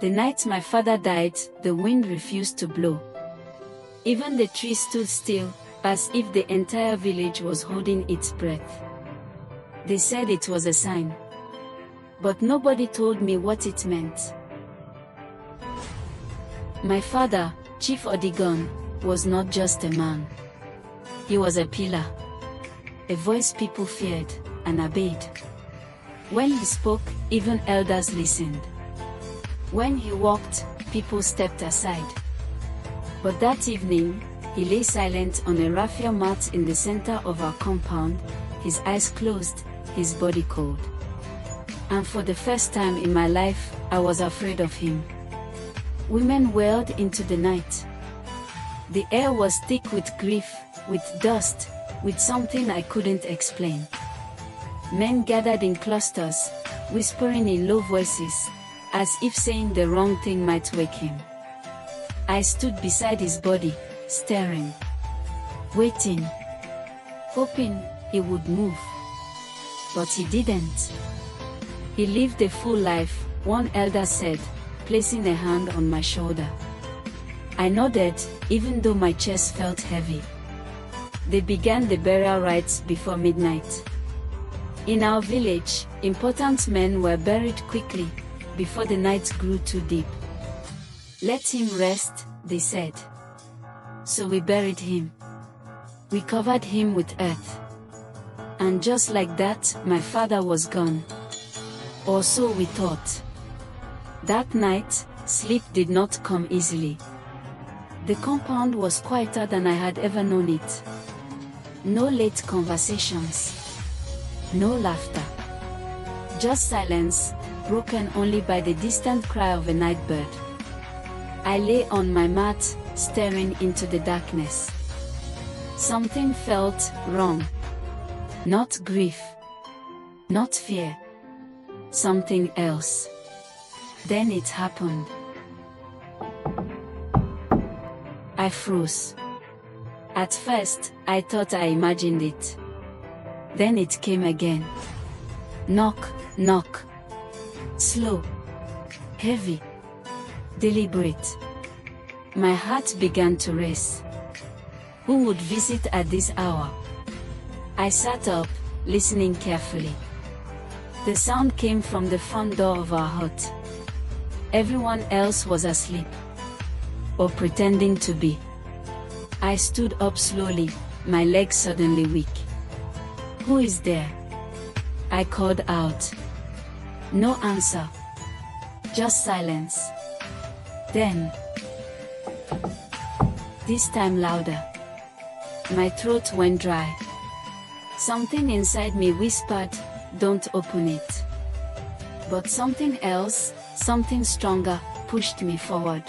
The night my father died, the wind refused to blow. Even the trees stood still, as if the entire village was holding its breath. They said it was a sign. But nobody told me what it meant. My father, Chief Odigon, was not just a man. He was a pillar. A voice people feared and obeyed. When he spoke, even elders listened. When he walked, people stepped aside. But that evening, he lay silent on a raffia mat in the center of our compound, his eyes closed, his body cold. And for the first time in my life, I was afraid of him. Women wailed into the night. The air was thick with grief, with dust, with something I couldn't explain. Men gathered in clusters, whispering in low voices, as if saying the wrong thing might wake him. I stood beside his body, staring, waiting, hoping he would move. But he didn't. He lived a full life, one elder said, placing a hand on my shoulder. I nodded, even though my chest felt heavy. They began the burial rites before midnight. In our village, important men were buried quickly, before the night grew too deep. Let him rest, they said. So we buried him. We covered him with earth. And just like that, my father was gone. Or so we thought. That night, sleep did not come easily. The compound was quieter than I had ever known it. No late conversations. No laughter. Just silence, broken only by the distant cry of a night bird. I lay on my mat, staring into the darkness. Something felt wrong. Not grief. Not fear. Something else. Then it happened. I froze. At first, I thought I imagined it. Then it came again. Knock, knock. Slow. Heavy. Deliberate. My heart began to race. Who would visit at this hour? I sat up, listening carefully. The sound came from the front door of our hut. Everyone else was asleep. Or pretending to be. I stood up slowly, my legs suddenly weak. Who is there? I called out. No answer. Just silence. Then, this time louder. My throat went dry. Something inside me whispered, "Don't open it." But something else, something stronger, pushed me forward.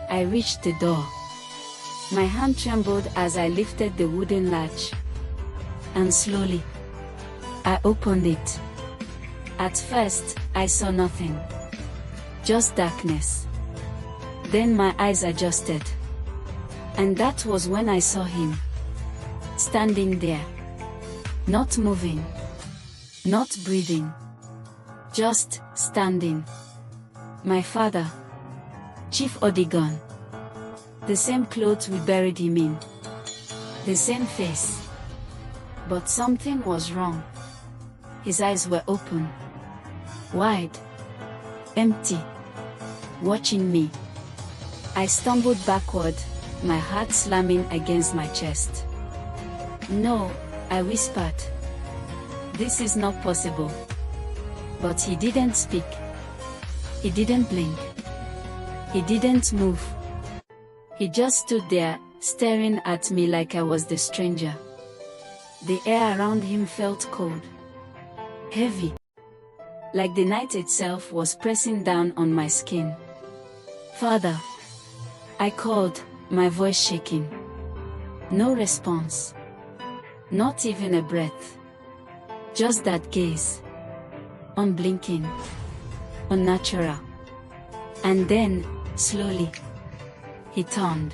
I reached the door. My hand trembled as I lifted the wooden latch. And slowly, I opened it. At first, I saw nothing. Just darkness. Then my eyes adjusted. And that was when I saw him. Standing there. Not moving. Not breathing. Just standing. My father. Chief Odigon. The same clothes we buried him in. The same face. But something was wrong. His eyes were open. Wide. Empty. Watching me. I stumbled backward, my heart slamming against my chest. "No," I whispered. "This is not possible." But he didn't speak. He didn't blink. He didn't move. He just stood there, staring at me like I was the stranger. The air around him felt cold. Heavy. Like the night itself was pressing down on my skin. "Father," I called, my voice shaking. No response. Not even a breath. Just that gaze. Unblinking. Unnatural. And then, slowly, he turned.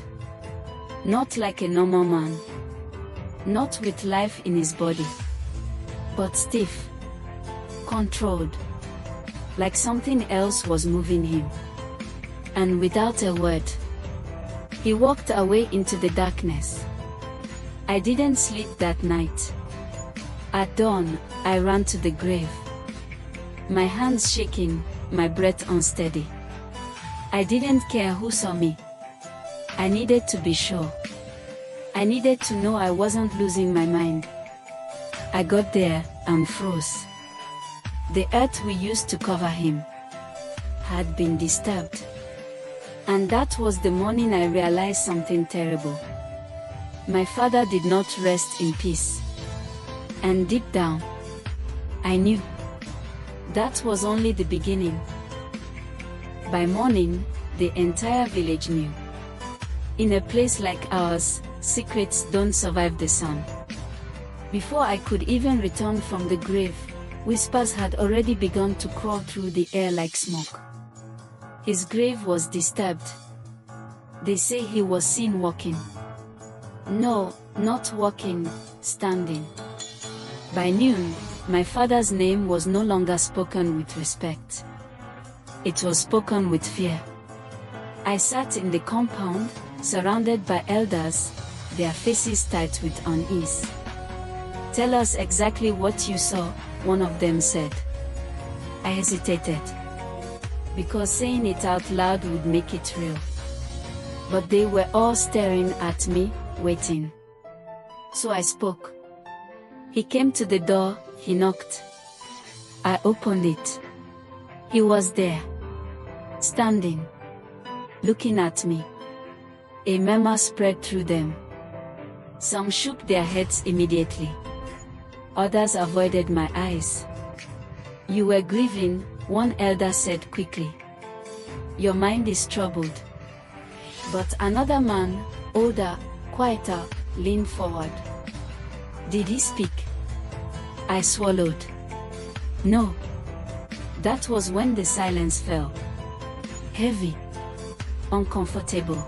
Not like a normal man. Not with life in his body. But stiff. Controlled. like something else was moving him. And without a word, he walked away into the darkness. I didn't sleep that night. At dawn, I ran to the grave. My hands shaking, my breath unsteady. I didn't care who saw me. I needed to be sure. I needed to know I wasn't losing my mind. I got there and froze. The earth we used to cover him had been disturbed. And that was the morning I realized something terrible. My father did not rest in peace. And deep down, I knew that was only the beginning. By morning, the entire village knew. In a place like ours, secrets don't survive the sun. Before I could even return from the grave, whispers had already begun to crawl through the air like smoke. His grave was disturbed. They say he was seen walking. No, not walking, standing. By noon, my father's name was no longer spoken with respect. It was spoken with fear. I sat in the compound, surrounded by elders, their faces tight with unease. "Tell us exactly what you saw," one of them said. I hesitated, because saying it out loud would make it real. But they were all staring at me, waiting. So I spoke. He came to the door, he knocked. I opened it. He was there, standing, looking at me. A murmur spread through them. Some shook their heads immediately. Others avoided my eyes. "You were grieving," one elder said quickly. "Your mind is troubled." But another man, older, quieter, leaned forward. Did he speak? I swallowed. No. That was when the silence fell. Heavy. Uncomfortable.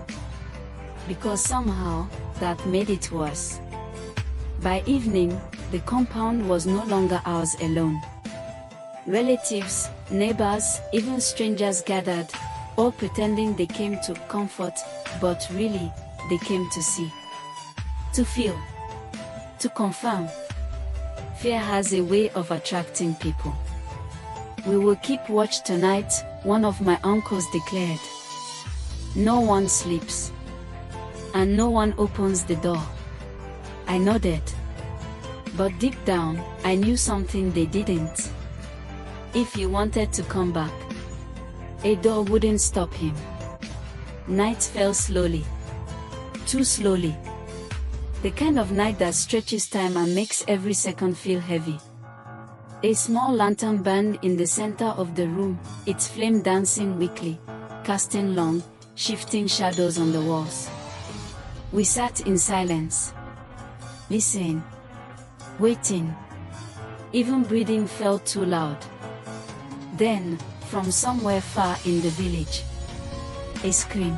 Because somehow, that made it worse. By evening, the compound was no longer ours alone. Relatives, neighbors, even strangers gathered, all pretending they came to comfort, but really, they came to see. To feel. To confirm. Fear has a way of attracting people. "We will keep watch tonight," one of my uncles declared. "No one sleeps. And no one opens the door." I nodded. But deep down, I knew something they didn't. If he wanted to come back, a door wouldn't stop him. Night fell slowly. Too slowly. The kind of night that stretches time and makes every second feel heavy. A small lantern burned in the center of the room, its flame dancing weakly, casting long, shifting shadows on the walls. We sat in silence, listening, waiting. Even breathing felt too loud. Then, from somewhere far in the village, a scream.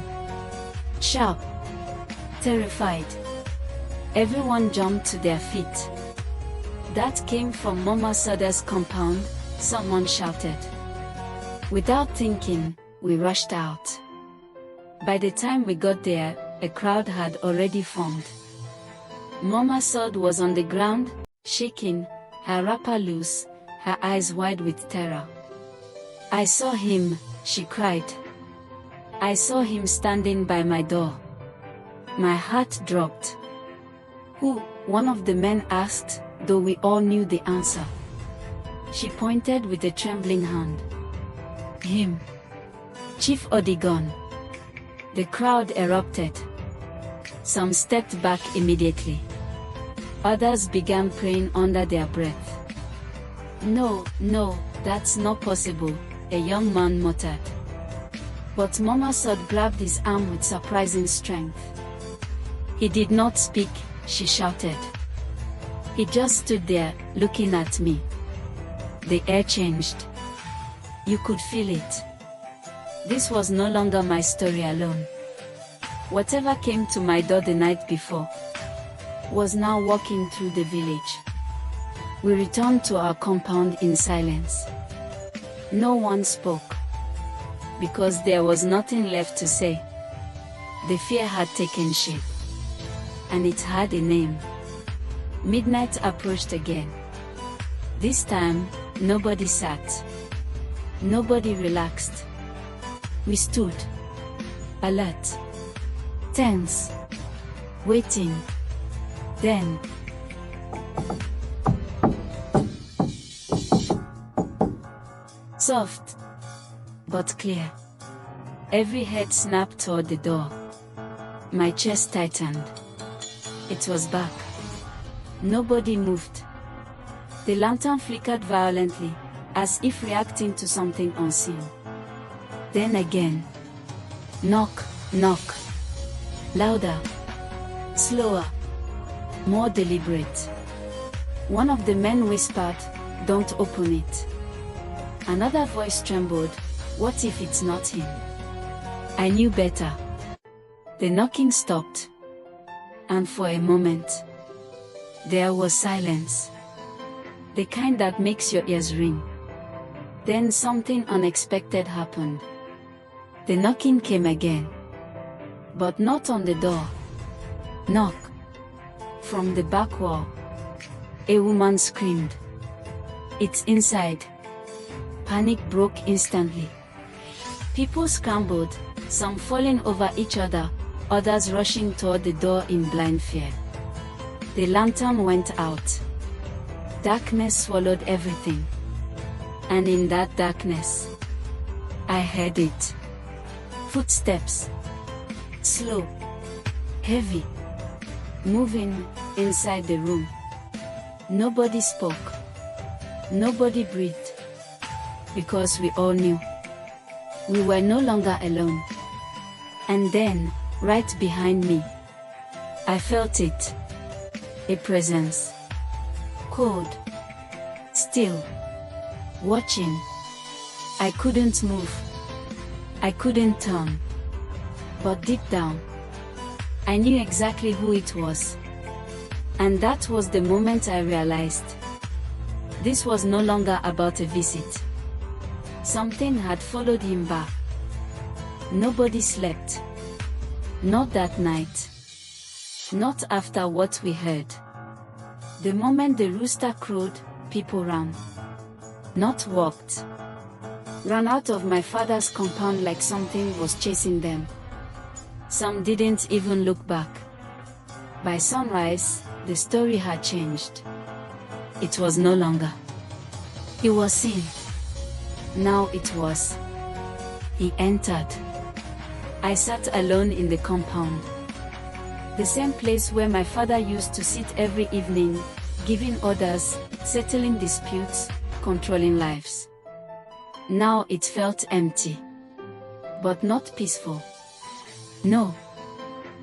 Sharp. Terrified. Everyone jumped to their feet. That came from Mama Sada's compound, someone shouted. Without thinking, we rushed out. By the time we got there, a crowd had already formed. Mama Sod was on the ground, shaking, her wrapper loose, her eyes wide with terror. "I saw him," she cried. "I saw him standing by my door." My heart dropped. "Who?" one of the men asked, though we all knew the answer. She pointed with a trembling hand. "Him. Chief Odigon." The crowd erupted. Some stepped back immediately. Others began praying under their breath. No, that's not possible," a young man muttered. But Mama Sod grabbed his arm with surprising strength. "He did not speak," she shouted. "He just stood there, looking at me." The air changed. You could feel it. This was no longer my story alone. Whatever came to my door the night before was now walking through the village. We returned to our compound in silence. No one spoke. Because there was nothing left to say. The fear had taken shape. And it had a name. Midnight approached again. This time, nobody sat. Nobody relaxed. We stood. Alert. Tense. Waiting. Then, soft, but clear. Every head snapped toward the door. My chest tightened. It was back. Nobody moved. The lantern flickered violently, as if reacting to something unseen. Then again. Knock, knock. Louder. Slower. More deliberate. One of the men whispered, "Don't open it." Another voice trembled, "What if it's not him?" I knew better. The knocking stopped. And for a moment, there was silence. The kind that makes your ears ring. Then something unexpected happened. The knocking came again. But not on the door. Knock. From the back wall. A woman screamed. "It's inside." Panic broke instantly. People scrambled, some falling over each other, others rushing toward the door in blind fear. The lantern went out. Darkness swallowed everything. And in that darkness, I heard it. Footsteps. Slow. Heavy. Moving inside the room. Nobody spoke. Nobody breathed. Because we all knew. We were no longer alone. And then, right behind me, I felt it. A presence. Cold. Still. Watching. I couldn't move. I couldn't turn. But deep down, I knew exactly who it was. And that was the moment I realized. This was no longer about a visit. Something had followed him back. Nobody slept. Not that night. Not after what we heard. The moment the rooster crowed, people ran. Not walked. Ran out of my father's compound like something was chasing them. Some didn't even look back. By sunrise, the story had changed. It was no longer. He was seen. Now it was. He entered. I sat alone in the compound. The same place where my father used to sit every evening, giving orders, settling disputes, controlling lives. Now it felt empty. But not peaceful. No.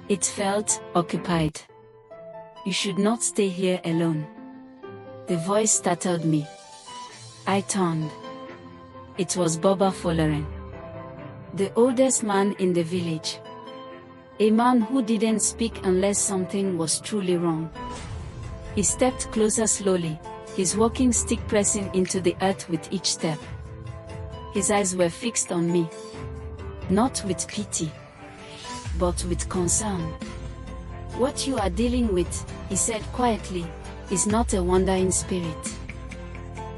It felt occupied. "You should not stay here alone." The voice startled me. I turned. It was Boba Folarin. The oldest man in the village. A man who didn't speak unless something was truly wrong. He stepped closer slowly, his walking stick pressing into the earth with each step. His eyes were fixed on me. Not with pity, but with concern. "What you are dealing with," he said quietly, "is not a wandering spirit."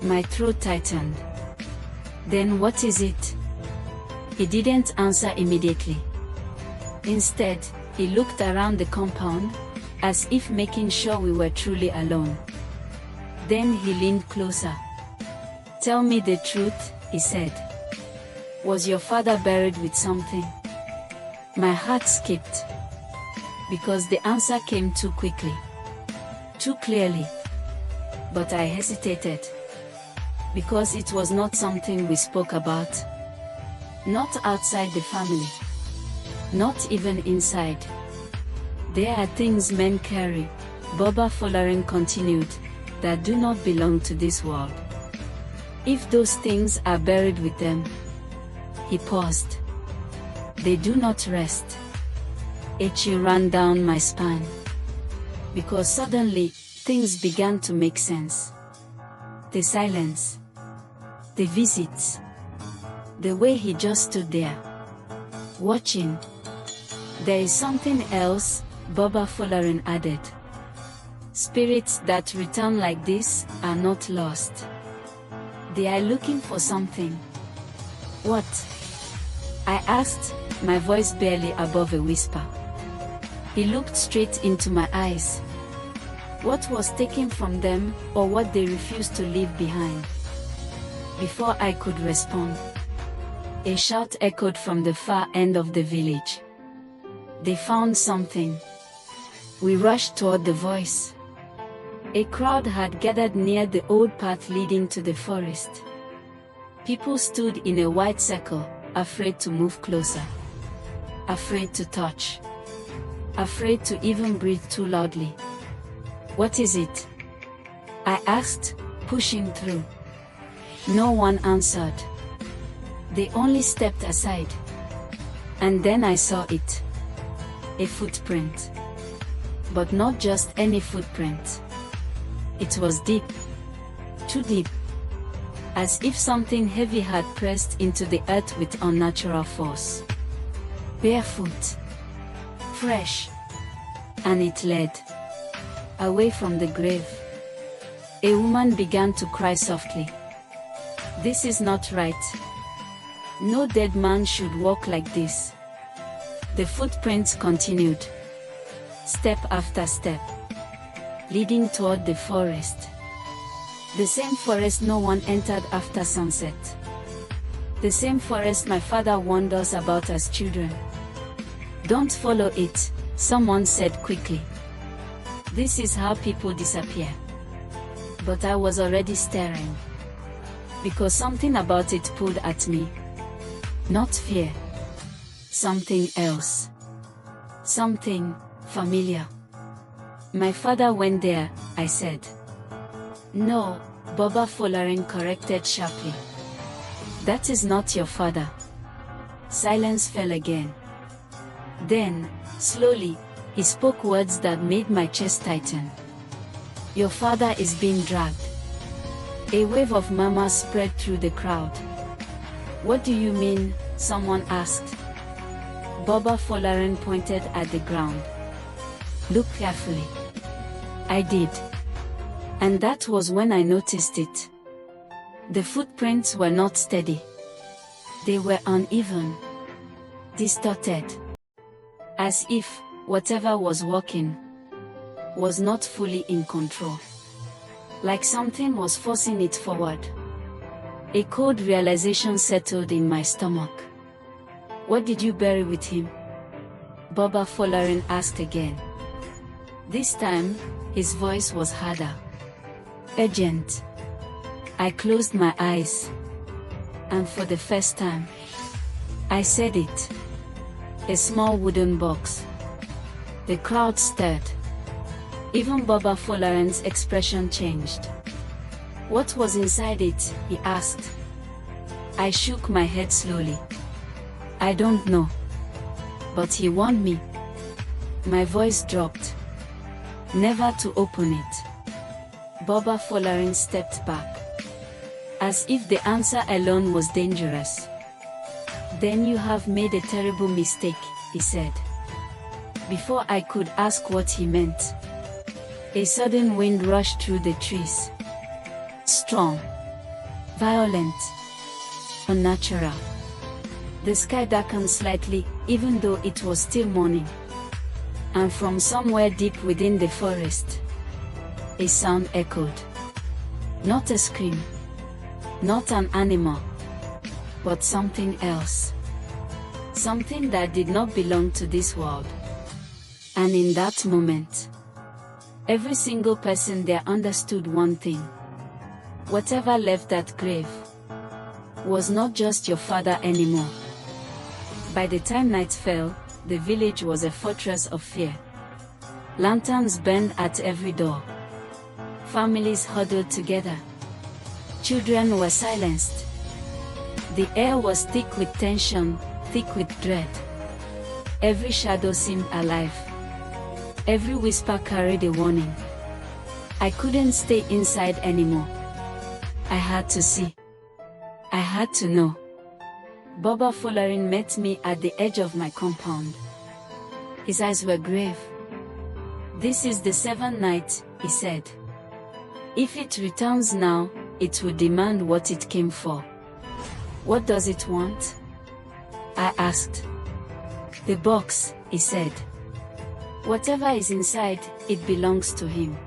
My throat tightened. "Then what is it?" He didn't answer immediately. Instead, he looked around the compound, as if making sure we were truly alone. Then he leaned closer. "Tell me the truth," he said. "Was your father buried with something?" My heart skipped. Because the answer came too quickly. Too clearly. But I hesitated. Because it was not something we spoke about. Not outside the family. Not even inside. There are things men carry, Boba Folarin continued, that do not belong to this world. If those things are buried with them. He paused. They do not rest. A chill ran down my spine. Because suddenly, things began to make sense. The silence. The visits. The way he just stood there, watching. There is something else, Baba Folarin added. Spirits that return like this are not lost. They are looking for something. What? I asked, my voice barely above a whisper. He looked straight into my eyes. What was taken from them, or what they refused to leave behind? Before I could respond, a shout echoed from the far end of the village. They found something. We rushed toward the voice. A crowd had gathered near the old path leading to the forest. People stood in a wide circle, afraid to move closer, afraid to touch, afraid to even breathe too loudly. What is it? I asked, pushing through. No one answered. They only stepped aside. And then I saw it. A footprint. But not just any footprint. It was deep. Too deep. As if something heavy had pressed into the earth with unnatural force. Barefoot. Fresh. And it led away from the grave. A woman began to cry softly. This is not right. No dead man should walk like this. The footprints continued. Step after step. Leading toward the forest. The same forest no one entered after sunset. The same forest my father warned us about as children. Don't follow it, someone said quickly. This is how people disappear. But I was already staring. Because something about it pulled at me. Not fear. Something else. Something familiar. My father went there, I said. No, Baba Folarin corrected sharply. That is not your father. Silence fell again. Then, slowly, he spoke words that made my chest tighten. Your father is being dragged. A wave of murmurs spread through the crowd. What do you mean? Someone asked. Baba Folarin pointed at the ground. Look carefully. I did. And that was when I noticed it. The footprints were not steady. They were uneven. Distorted. As if whatever was walking was not fully in control. Like something was forcing it forward. A cold realization settled in my stomach. What did you bury with him? Baba Folarin asked again. This time, his voice was harder. Urgent. I closed my eyes. And for the first time, I said it. A small wooden box. The crowd stirred. Even Baba Folarin's expression changed. What was inside it? He asked. I shook my head slowly. I don't know. But he warned me. My voice dropped. Never to open it. Baba Folarin stepped back. As if the answer alone was dangerous. Then you have made a terrible mistake, he said. Before I could ask what he meant, a sudden wind rushed through the trees. Strong. Violent. Unnatural. The sky darkened slightly, even though it was still morning. And from somewhere deep within the forest, a sound echoed. Not a scream. Not an animal. But something else. Something that did not belong to this world. And in that moment, every single person there understood one thing. Whatever left that grave was not just your father anymore. By the time night fell, the village was a fortress of fear. Lanterns burned at every door. Families huddled together. Children were silenced. The air was thick with tension, thick with dread. Every shadow seemed alive. Every whisper carried a warning. I couldn't stay inside anymore. I had to see. I had to know. Boba Folarin met me at the edge of my compound. His eyes were grave. "This is the seventh night," he said. "If it returns now, it will demand what it came for." "What does it want?" I asked. "The box," he said. "Whatever is inside, it belongs to him.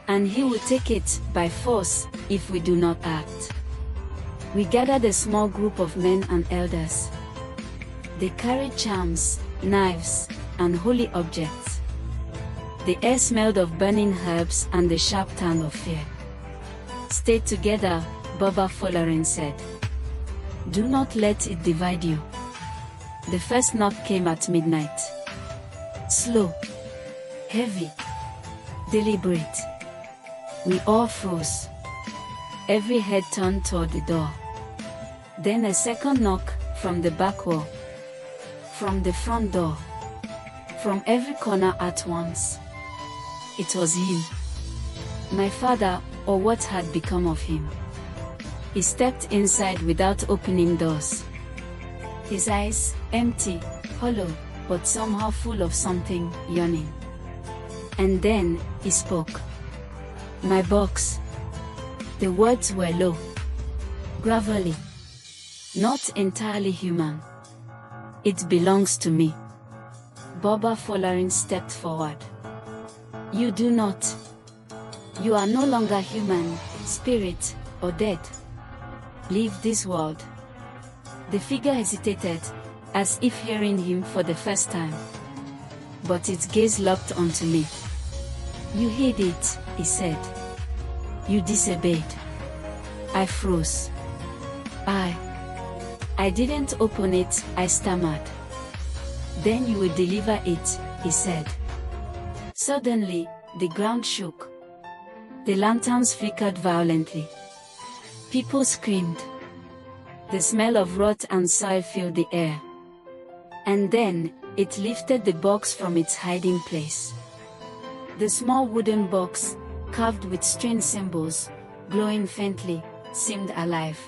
And he will take it by force if we do not act." We gathered a small group of men and elders. They carried charms, knives, and holy objects. The air smelled of burning herbs and the sharp tongue of fear. "Stay together," Boba Folarin said. "Do not let it divide you." The first knock came at midnight. Slow, heavy, deliberate. We all froze. Every head turned toward the door. Then a second knock, from the back wall, from the front door, from every corner at once. It was him. My father, or what had become of him. He stepped inside without opening doors. His eyes, empty, hollow, but somehow full of something yearning. And then, he spoke. "My box." The words were low, gravelly, not entirely human. "It belongs to me." Boba Folarin stepped forward. "You do not. You are no longer human, spirit, or dead. Leave this world." The figure hesitated, as if hearing him for the first time. But its gaze locked onto me. "You hid it," he said. "You disobeyed." I froze. I didn't open it," I stammered. "Then you will deliver it," he said. Suddenly, the ground shook. The lanterns flickered violently. People screamed. The smell of rot and soil filled the air. And then, it lifted the box from its hiding place. The small wooden box, carved with strange symbols, glowing faintly, seemed alive.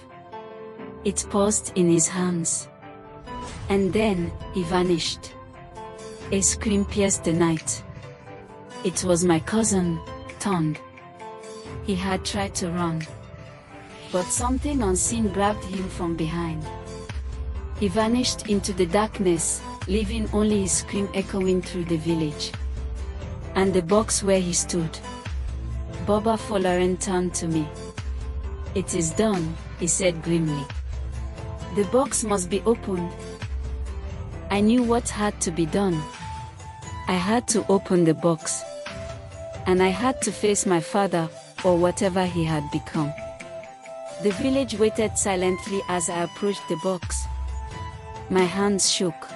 It paused in his hands. And then, he vanished. A scream pierced the night. It was my cousin, Tong. He had tried to run. But something unseen grabbed him from behind. He vanished into the darkness, leaving only his scream echoing through the village. And the box where he stood. Boba Folarin turned to me. "It is done," he said grimly. "The box must be opened." I knew what had to be done. I had to open the box. And I had to face my father, or whatever he had become. The village waited silently as I approached the box. My hands shook.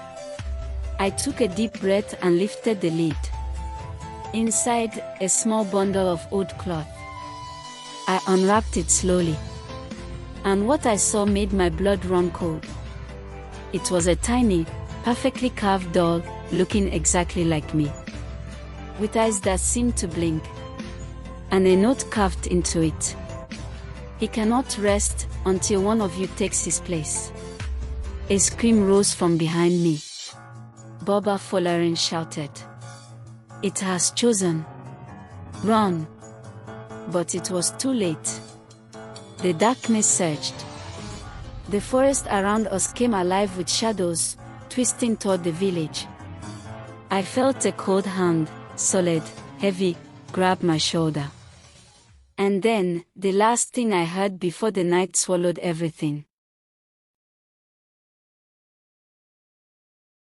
I took a deep breath and lifted the lid. Inside, a small bundle of old cloth. I unwrapped it slowly. And what I saw made my blood run cold. It was a tiny, perfectly carved doll, looking exactly like me. With eyes that seemed to blink. And a note carved into it. "He cannot rest until one of you takes his place." A scream rose from behind me. Boba Folarin shouted. "It has chosen. Run." But it was too late. The darkness surged. The forest around us came alive with shadows, twisting toward the village. I felt a cold hand, solid, heavy, grab my shoulder. And then, the last thing I heard before the night swallowed everything.